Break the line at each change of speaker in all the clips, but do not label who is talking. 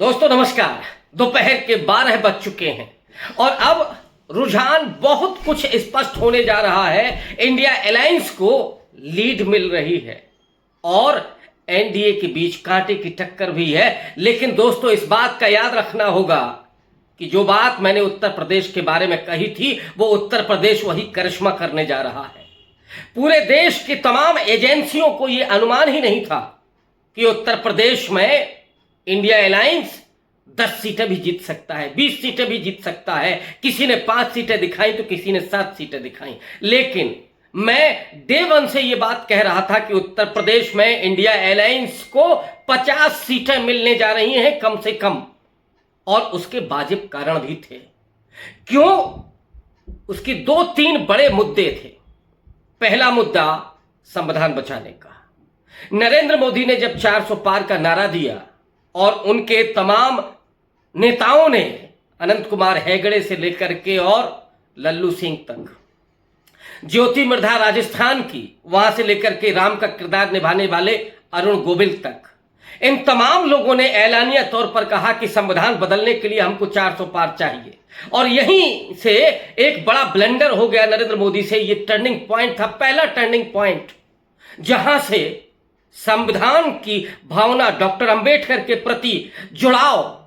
दोस्तों नमस्कार। दोपहर के 12 बज चुके हैं और अब रुझान बहुत कुछ स्पष्ट होने जा रहा है। इंडिया अलायंस को लीड मिल रही है और एनडीए के बीच कांटे की टक्कर भी है। लेकिन दोस्तों इस बात का याद रखना होगा कि जो बात मैंने उत्तर प्रदेश के बारे में कही थी वो उत्तर प्रदेश वही करिश्मा करने जा रहा है। पूरे देश की तमाम एजेंसियों को यह अनुमान ही नहीं था कि उत्तर प्रदेश में इंडिया अलायंस 10 सीटें भी जीत सकता है, 20 सीटें भी जीत सकता है। किसी ने 5 सीटें दिखाई तो किसी ने 7 सीटें दिखाई। लेकिन मैं डे वन से यह बात कह रहा था कि उत्तर प्रदेश में इंडिया अलायंस को 50 सीटें मिलने जा रही हैं कम से कम, और उसके वाजिब कारण भी थे। क्यों? उसकी 2-3 बड़े मुद्दे थे। पहला मुद्दा संविधान बचाने का। नरेंद्र मोदी ने जब 400 पार का नारा दिया और उनके तमाम नेताओं ने, अनंत कुमार हेगड़े से लेकर के और लल्लू सिंह तक, ज्योति मृधा राजस्थान की, वहां से लेकर के राम का किरदार निभाने वाले अरुण गोविल तक, इन तमाम लोगों ने ऐलानिया तौर पर कहा कि संविधान बदलने के लिए हमको 400 पार चाहिए। और यहीं से एक बड़ा ब्लंडर हो गया नरेंद्र मोदी से। यह टर्निंग पॉइंट था, पहला टर्निंग पॉइंट, जहां से संविधान की भावना, डॉक्टर अंबेडकर के प्रति जुड़ाव,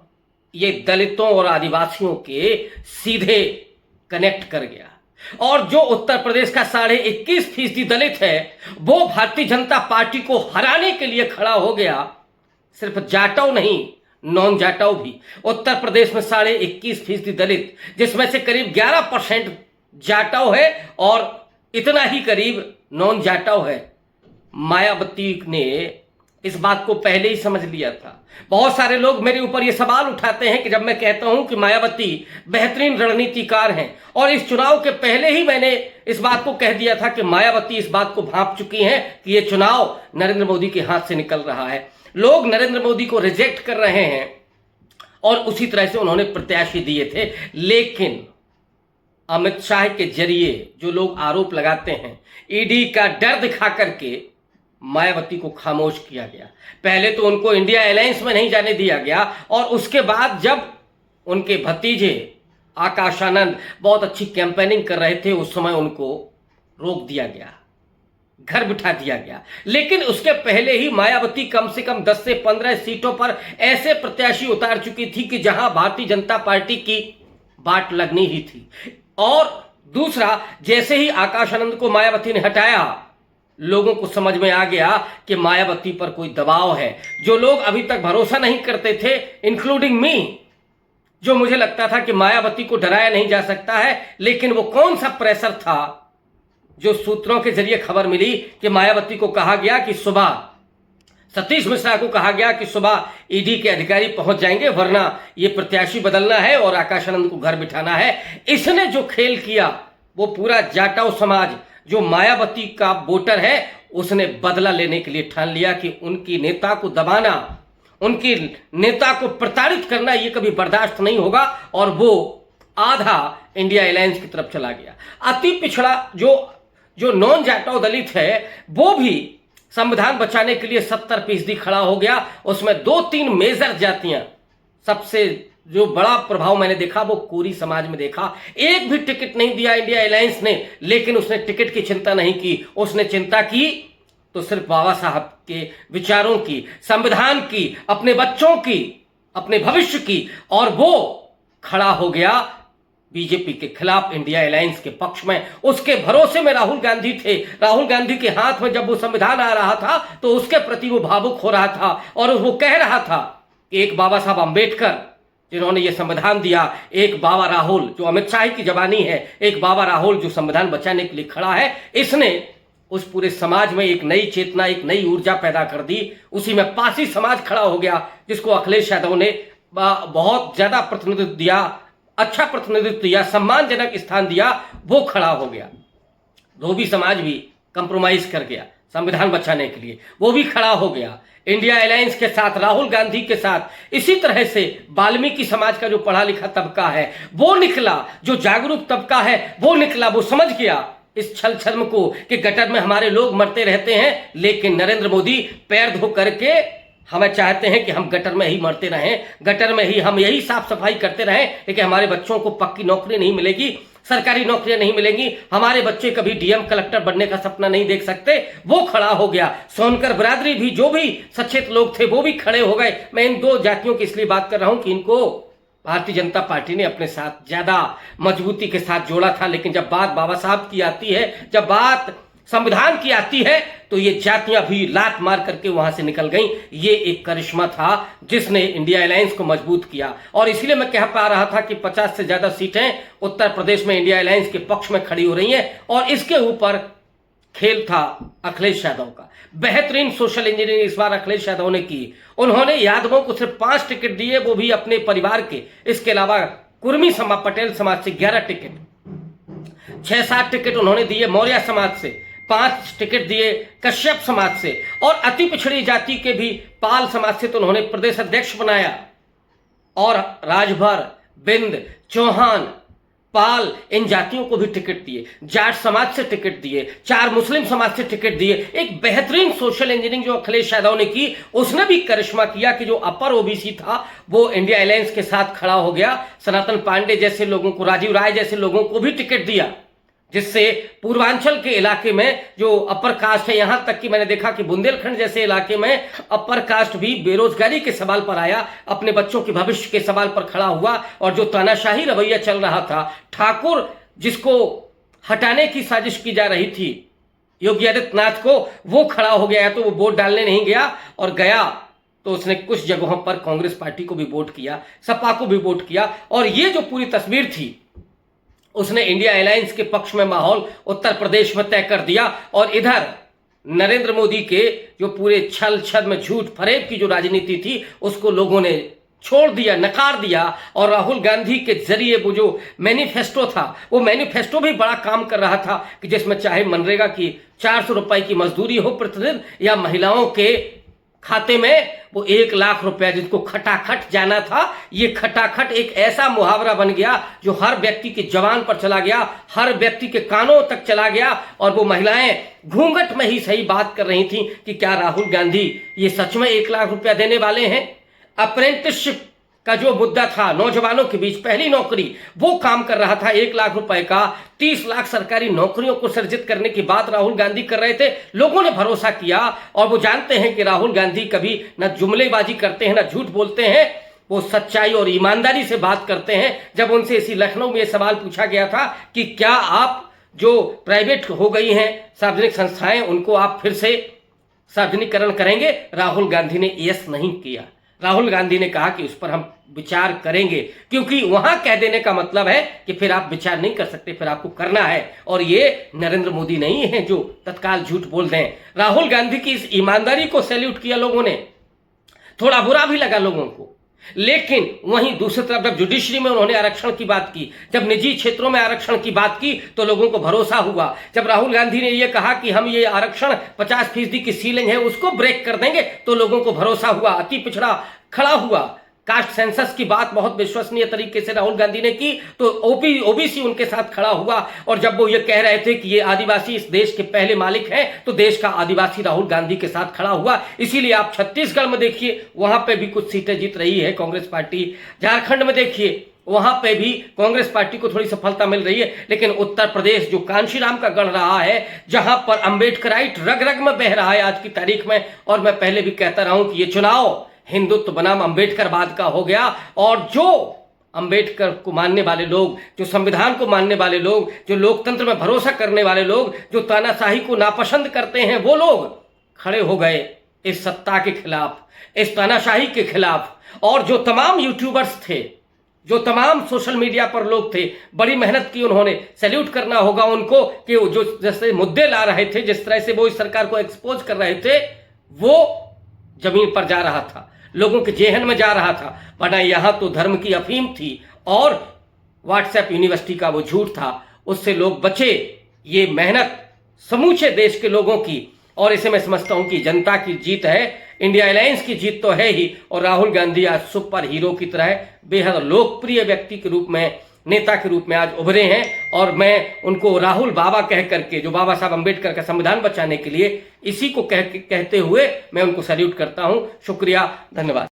ये दलितों और आदिवासियों के सीधे कनेक्ट कर गया। और जो उत्तर प्रदेश का 21.5% दलित है वो भारतीय जनता पार्टी को हराने के लिए खड़ा हो गया। सिर्फ जाटव नहीं, नॉन जाटव भी। उत्तर प्रदेश में 21.5% दलित, जिसमें से करीब 11% जाटव है और इतना ही करीब नॉन जाटव है। मायावती ने इस बात को पहले ही समझ लिया था। बहुत सारे लोग मेरे ऊपर यह सवाल उठाते हैं कि जब मैं कहता हूं कि मायावती बेहतरीन रणनीतिकार हैं, और इस चुनाव के पहले ही मैंने इस बात को कह दिया था कि मायावती इस बात को भांप चुकी हैं कि यह चुनाव नरेंद्र मोदी के हाथ से निकल रहा है। लोग नरेंद्र मोदी को रिजेक्ट कर रहे हैं और उसी तरह से उन्होंने प्रत्याशी दिए थे। लेकिन अमित शाह के जरिए जो लोग आरोप लगाते हैं, ईडी का डर दिखा करके मायावती को खामोश किया गया। पहले तो उनको इंडिया अलायंस में नहीं जाने दिया गया, और उसके बाद जब उनके भतीजे आकाश आनंद बहुत अच्छी कैंपेनिंग कर रहे थे उस समय उनको रोक दिया गया, घर बिठा दिया गया। लेकिन उसके पहले ही मायावती कम से कम 10 से 15 सीटों पर ऐसे प्रत्याशी उतार चुकी थी कि जहां भारतीय जनता पार्टी की बाट लगनी ही थी। और दूसरा, जैसे ही आकाश आनंद को मायावती ने हटाया, लोगों को समझ में आ गया कि मायावती पर कोई दबाव है। जो लोग अभी तक भरोसा नहीं करते थे, इंक्लूडिंग मी, जो मुझे लगता था कि मायावती को डराया नहीं जा सकता है, लेकिन वो कौन सा प्रेशर था जो सूत्रों के जरिए खबर मिली कि मायावती को कहा गया कि सुबह, सतीश मिश्रा को कहा गया कि सुबह ईडी के अधिकारी पहुंच जाएंगे, वरना ये प्रत्याशी बदलना है और आकाश आनंद को घर बिठाना है। इसने जो खेल किया वो पूरा जाटव समाज, जो मायावती का वोटर है, उसने बदला लेने के लिए ठान लिया कि उनकी नेता को दबाना, उनकी नेता को प्रताड़ित करना ये कभी बर्दाश्त नहीं होगा। और वो आधा इंडिया अलायंस की तरफ चला गया। अति पिछड़ा जो नॉन जाटव दलित है वो भी संविधान बचाने के लिए 70% खड़ा हो गया। उसमें 2-3 मेजर जातियां, सबसे जो बड़ा प्रभाव मैंने देखा वो कोरी समाज में देखा। एक भी टिकट नहीं दिया इंडिया अलायंस ने, लेकिन उसने टिकट की चिंता नहीं की। उसने चिंता की तो सिर्फ बाबा साहब के विचारों की, संविधान की, अपने बच्चों की, अपने भविष्य की। और वो खड़ा हो गया बीजेपी के खिलाफ, इंडिया अलायंस के पक्ष में। उसके भरोसे में राहुल गांधी थे। राहुल गांधी के हाथ में जब वो संविधान आ रहा था तो उसके प्रति वो भावुक हो रहा था और वो कह रहा था कि एक बाबा साहब अंबेडकर जिन्होंने ये संविधान दिया, एक बाबा राहुल जो अमित शाह की जबानी है, एक बाबा राहुल जो संविधान बचाने के लिए खड़ा है। इसने उस पूरे समाज में एक नई चेतना, एक नई ऊर्जा पैदा कर दी। उसी में पासी समाज खड़ा हो गया, जिसको अखिलेश यादव ने बहुत ज्यादा प्रतिनिधित्व दिया, अच्छा प्रतिनिधित्व दिया, सम्मानजनक स्थान दिया। वो खड़ा हो गया। धोबी समाज भी कंप्रोमाइज कर गया संविधान बचाने के लिए, वो भी खड़ा हो गया इंडिया अलायंस के साथ, राहुल गांधी के साथ। इसी तरह से वाल्मीकि समाज का जो पढ़ा लिखा तबका है वो निकला, जो जागरूक तबका है वो निकला। वो समझ गया इस छल छद्म को कि गटर में हमारे लोग मरते रहते हैं, लेकिन नरेंद्र मोदी पैर धो करके हमें चाहते हैं कि हम गटर में ही मरते रहें, गटर में ही हम यही साफ सफाई करते रहें, लेकिन हमारे बच्चों को पक्की नौकरी नहीं मिलेगी, सरकारी नौकरियां नहीं मिलेंगी, हमारे बच्चे कभी डीएम कलेक्टर बनने का सपना नहीं देख सकते। वो खड़ा हो गया। सोनकर बरादरी भी, जो भी सचेत लोग थे वो भी खड़े हो गए। मैं इन दो जातियों की इसलिए बात कर रहा हूं कि इनको भारतीय जनता पार्टी ने अपने साथ ज्यादा मजबूती के साथ जोड़ा था, लेकिन जब बात बाबा साहब की आती है, जब बात संविधान की आती है, तो ये जातियां भी लात मार करके वहां से निकल गईं। ये एक करिश्मा था जिसने इंडिया अलायंस को मजबूत किया। और इसीलिए मैं कह पा रहा था कि 50 से ज्यादा सीटें उत्तर प्रदेश में इंडिया अलायंस के पक्ष में खड़ी हो रही हैं। और इसके ऊपर खेल था अखिलेश यादव का। बेहतरीन सोशल इंजीनियरिंग इस बार अखिलेश यादव ने की। उन्होंने यादवों को सिर्फ 5 टिकट दिए, वो भी अपने परिवार के। इसके अलावा कुर्मी समाज, पटेल समाज से 11 टिकट, 6-7 टिकट उन्होंने दिए मौर्य समाज से, 5 टिकट दिए कश्यप समाज से, और अति पिछड़ी जाति के भी पाल समाज से तो उन्होंने प्रदेश अध्यक्ष बनाया। और राजभर, बिंद, चौहान, पाल, इन जातियों को भी टिकट दिए। जाट समाज से टिकट दिए, 4 मुस्लिम समाज से टिकट दिए। एक बेहतरीन सोशल इंजीनियरिंग जो अखिलेश यादव ने की, उसने भी करिश्मा किया कि जो अपर ओबीसी था वो इंडिया अलायंस के साथ खड़ा हो गया। सनातन पांडे जैसे लोगों को, राजीव राय जैसे लोगों को भी टिकट दिया, जिससे पूर्वांचल के इलाके में जो अपर कास्ट है, यहां तक कि मैंने देखा कि बुंदेलखंड जैसे इलाके में अपर कास्ट भी बेरोजगारी के सवाल पर आया, अपने बच्चों के भविष्य के सवाल पर खड़ा हुआ। और जो तानाशाही रवैया चल रहा था, ठाकुर जिसको हटाने की साजिश की जा रही थी योगी आदित्यनाथ को, वो खड़ा हो गया। तो वो वोट डालने नहीं गया, और गया तो उसने कुछ जगहों पर कांग्रेस पार्टी को भी वोट किया, सपा को भी वोट किया। और ये जो पूरी तस्वीर थी, उसने इंडिया अलायंस के पक्ष में माहौल उत्तर प्रदेश में तय कर दिया। और इधर नरेंद्र मोदी के जो पूरे छल छद्म झूठ फरेब की जो राजनीति थी, उसको लोगों ने छोड़ दिया, नकार दिया। और राहुल गांधी के जरिए वो जो मैनिफेस्टो था, वो मैनिफेस्टो भी बड़ा काम कर रहा था कि जिसमें चाहे मनरेगा की 400 रुपए की मजदूरी हो प्रतिदिन, या महिलाओं के खाते में वो 1 लाख रुपया जिनको खटाखट जाना था, ये खटाखट एक ऐसा मुहावरा बन गया जो हर व्यक्ति की जबान पर चला गया, हर व्यक्ति के कानों तक चला गया। और वो महिलाएं घूंघट में ही सही बात कर रही थी कि क्या राहुल गांधी ये सच में 1 लाख रुपया देने वाले हैं। अप्रेंटिसशिप का जो मुद्दा था, नौजवानों के बीच पहली नौकरी, वो काम कर रहा था। 1 लाख रुपए का 30 लाख सरकारी नौकरियों को सृजित करने की बात राहुल गांधी कर रहे थे। लोगों ने भरोसा किया, और वो जानते हैं कि राहुल गांधी कभी न जुमलेबाजी करते हैं, न झूठ बोलते हैं, वो सच्चाई और ईमानदारी से बात करते हैं। जब उनसे इसी लखनऊ में सवाल पूछा गया था कि क्या आप जो प्राइवेट हो गई हैं सार्वजनिक संस्थाएं, उनको आप फिर से सार्वजनिकरण करेंगे, राहुल गांधी ने यस नहीं किया। राहुल गांधी ने कहा कि उस पर हम विचार करेंगे, क्योंकि वहां कह देने का मतलब है कि फिर आप विचार नहीं कर सकते, फिर आपको करना है। और ये नरेंद्र मोदी नहीं है जो तत्काल झूठ बोल दें। राहुल गांधी की इस ईमानदारी को सैल्यूट किया लोगों ने। थोड़ा बुरा भी लगा लोगों को, लेकिन वहीं दूसरी तरफ जब जुडिशरी में उन्होंने आरक्षण की बात की, जब निजी क्षेत्रों में आरक्षण की बात की, तो लोगों को भरोसा हुआ। जब राहुल गांधी ने यह कहा कि हम ये आरक्षण 50% की सीलिंग है उसको ब्रेक कर देंगे, तो लोगों को भरोसा हुआ। अति पिछड़ा खड़ा हुआ। कास्ट सेंसस की बात बहुत विश्वसनीय तरीके से राहुल गांधी ने की, तो ओबीसी उनके साथ खड़ा हुआ। और जब वो ये कह रहे थे कि ये आदिवासी इस देश के पहले मालिक हैं, तो देश का आदिवासी राहुल गांधी के साथ खड़ा हुआ। इसीलिए आप छत्तीसगढ़ में देखिए, वहां पे भी कुछ सीटें जीत रही है कांग्रेस पार्टी। झारखंड में देखिए, वहां पे भी कांग्रेस पार्टी को थोड़ी सफलता मिल रही है। लेकिन उत्तर प्रदेश जो कांशीराम का गढ़ रहा है, जहां पर अंबेडकराइट रग रग में बह रहा है आज की तारीख में, और मैं पहले भी कहता रहा हूं कि ये चुनाव हिंदुत्व बनाम अंबेडकरवाद का हो गया। और जो अंबेडकर को मानने वाले लोग, जो संविधान को मानने वाले लोग, जो लोकतंत्र में भरोसा करने वाले लोग, जो तानाशाही को नापसंद करते हैं, वो लोग खड़े हो गए इस सत्ता के खिलाफ, इस तानाशाही के खिलाफ। और जो तमाम यूट्यूबर्स थे, जो तमाम सोशल मीडिया पर लोग थे, बड़ी मेहनत की उन्होंने। सैल्यूट करना होगा उनको कि जो जैसे मुद्दे ला रहे थे, जिस तरह से वो इस सरकार को एक्सपोज कर रहे थे, वो जमीन पर जा रहा था, लोगों के जेहन में जा रहा था। वरना यहां तो धर्म की अफीम थी और व्हाट्सएप यूनिवर्सिटी का वो झूठ था, उससे लोग बचे। ये मेहनत समूचे देश के लोगों की, और इसे मैं समझता हूं कि जनता की जीत है, इंडिया अलायंस की जीत तो है ही। और राहुल गांधी आज सुपर हीरो की तरह बेहद लोकप्रिय व्यक्ति के रूप में नेता के रूप में आज उभरे हैं। और मैं उनको राहुल बाबा कह करके, जो बाबा साहब अंबेडकर का संविधान बचाने के लिए, इसी को कहते हुए मैं उनको सैल्यूट करता हूं। शुक्रिया, धन्यवाद।